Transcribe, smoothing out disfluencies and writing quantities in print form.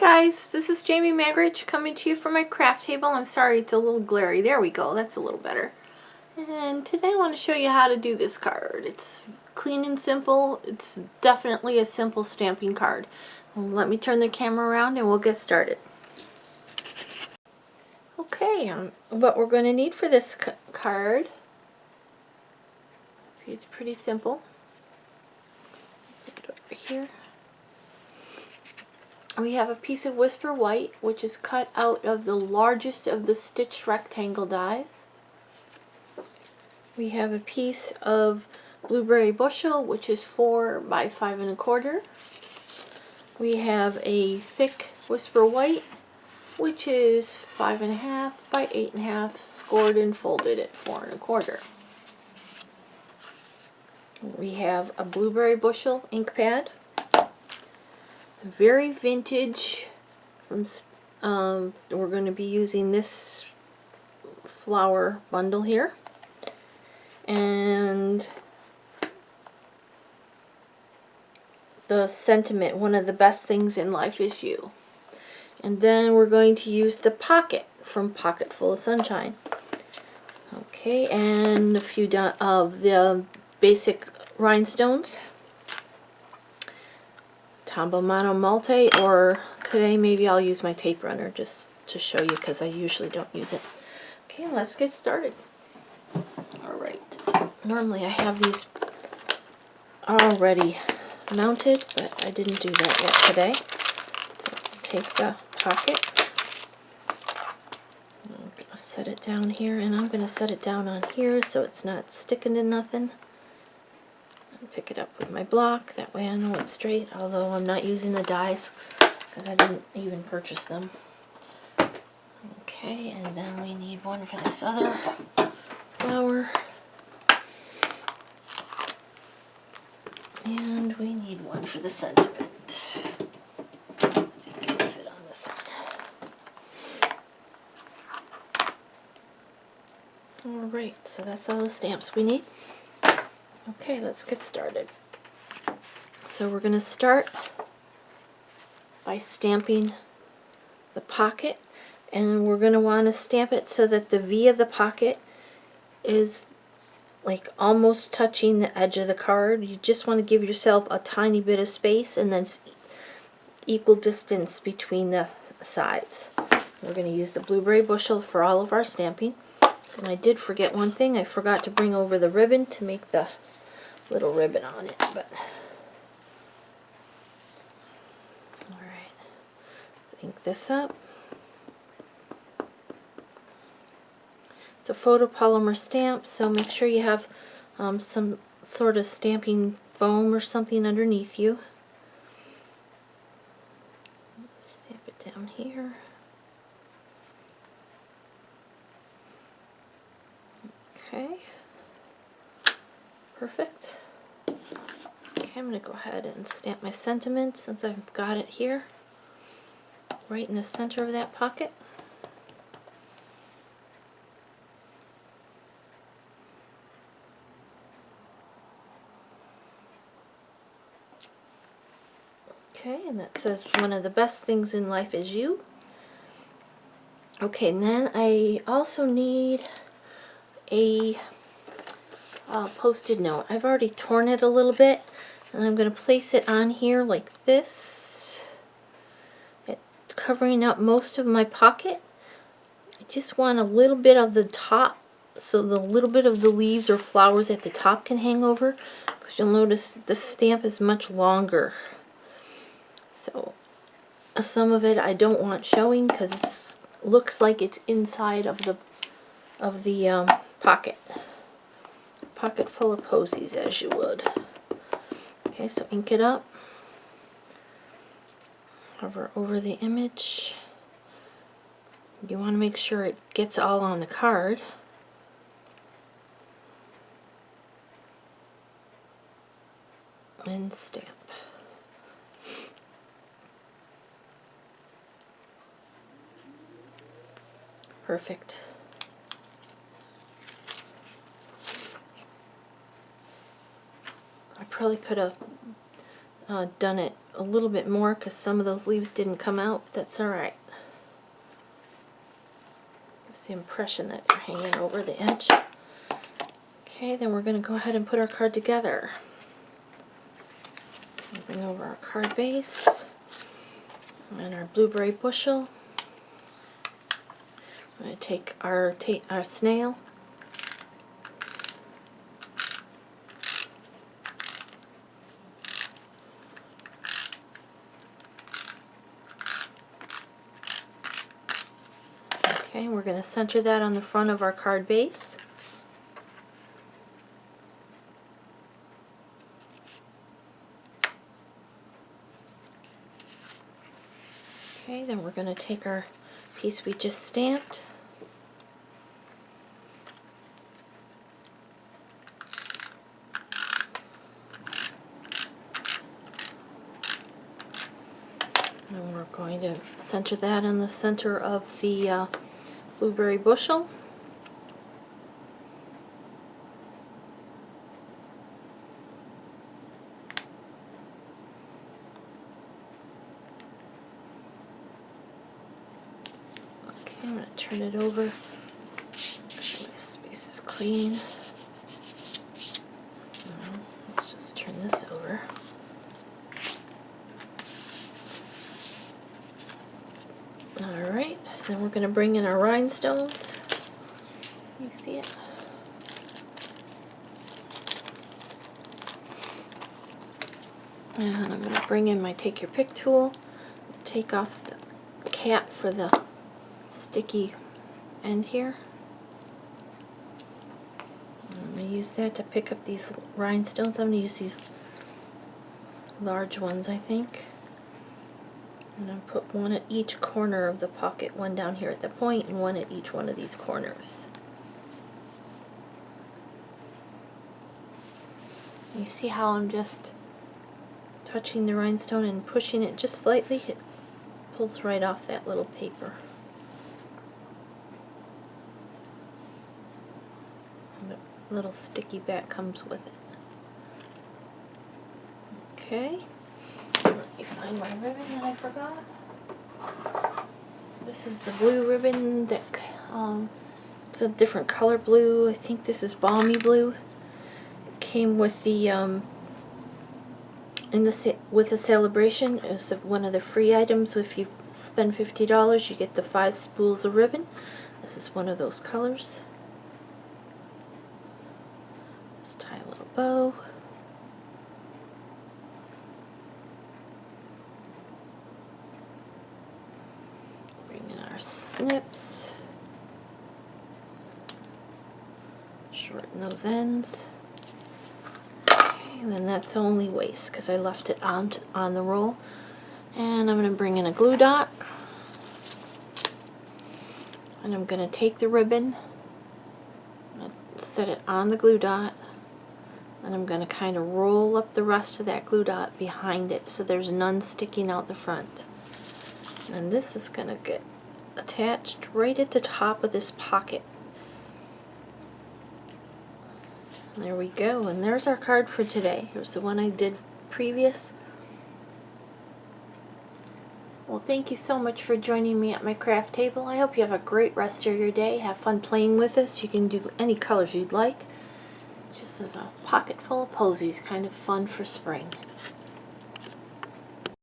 guys, this is Jamie Magridge coming to you from my craft table. I'm sorry it's a little glary. There we go, that's a little better. And today I want to show you how to do this card. It's clean and simple. It's definitely a simple stamping card. Let me turn the camera around and we'll get started. Okay, what we're going to need for this card, see, it's pretty simple. Put it over here. We have a piece of Whisper White, which is cut out of the largest of the stitched rectangle dies. We have a piece of Blueberry Bushel, which is 4 by 5 1/4. We have a thick Whisper White, which is 5 1/2 by 8 1/2, scored and folded at 4 1/4. We have a Blueberry Bushel ink pad. Very vintage. We're going to be using this flower bundle here. And the sentiment, one of the best things in life is you. And then we're going to use the pocket from Pocketful of Sunshine. Okay, and a few of the basic rhinestones. Tombow Mono Multi, or today maybe I'll use my tape runner just to show you because I usually don't use it. Okay, let's get started. Alright, normally I have these already mounted, but I didn't do that yet today. So let's take the pocket. I'm going to set it down here, and I'm going to set it down on here so it's not sticking to nothing. Pick it up with my block, that way I know it's straight, although I'm not using the dies because I didn't even purchase them. Okay, and then we need one for this other flower. And we need one for the sentiment. I think it'll fit on this one. Alright, so that's all the stamps we need. Okay, let's get started. So we're going to start by stamping the pocket, and we're going to want to stamp it so that the V of the pocket is like almost touching the edge of the card. You just want to give yourself a tiny bit of space and then equal distance between the sides. We're going to use the Blueberry Bushel for all of our stamping. And I did forget one thing. I forgot to bring over the ribbon to make the little ribbon on it, but alright, let's ink this up. It's a photopolymer stamp, so make sure you have some sort of stamping foam or something underneath you. Stamp it down here. Okay. Perfect. Okay, I'm going to go ahead and stamp my sentiment since I've got it here, right in the center of that pocket. Okay, and that says one of the best things in life is you. Okay, and then I also need a Post-it note. I've already torn it a little bit, and I'm going to place it on here like this, covering up most of my pocket. I just want a little bit of the top, so the little bit of the leaves or flowers at the top can hang over, because you'll notice the stamp is much longer. So some of it I don't want showing because it looks like it's inside of the pocket. Pocket full of posies, as you would. Okay, so ink it up. Hover over the image. You want to make sure it gets all on the card. And stamp. Perfect. I probably could have done it a little bit more because some of those leaves didn't come out, but that's alright. Gives the impression that they're hanging over the edge. Okay, then we're going to go ahead and put our card together. Bring over our card base and our blueberry bushel. I'm going to take our snail. Okay, we're going to center that on the front of our card base. Okay, then we're going to take our piece we just stamped. And we're going to center that in the center of the blueberry bushel. Okay, I'm going to turn it over. Make sure my space is clean. Let's just turn this over. Alright, then we're going to bring in our rhinestones. You see it? And I'm going to bring in my take your pick tool, take off the cap for the sticky end here. I'm going to use that to pick up these rhinestones. I'm going to use these large ones, I think. I'm going to put one at each corner of the pocket, one down here at the point and one at each one of these corners. You see how I'm just touching the rhinestone and pushing it just slightly? It pulls right off that little paper. And the little sticky back comes with it. Okay. Let me find my ribbon that I forgot. This is the blue ribbon that it's a different color blue. I think this is balmy blue. It came with the with the celebration. It was one of the free items. If you spend $50, you get the 5 spools of ribbon. This is one of those colors. Just tie a little bow. Snips, shorten those ends. Okay, and then that's only waist because I left it on the roll. And I'm going to bring in a glue dot, and I'm going to take the ribbon, set it on the glue dot, and I'm going to kind of roll up the rest of that glue dot behind it so there's none sticking out the front. And this is going to get attached right at the top of this pocket. There we go, and there's our card for today. Here's the one I did previous. Well, thank you so much for joining me at my craft table. I hope you have a great rest of your day. Have fun playing with us. You can do any colors you'd like. Just as a pocket full of posies, kind of fun for spring.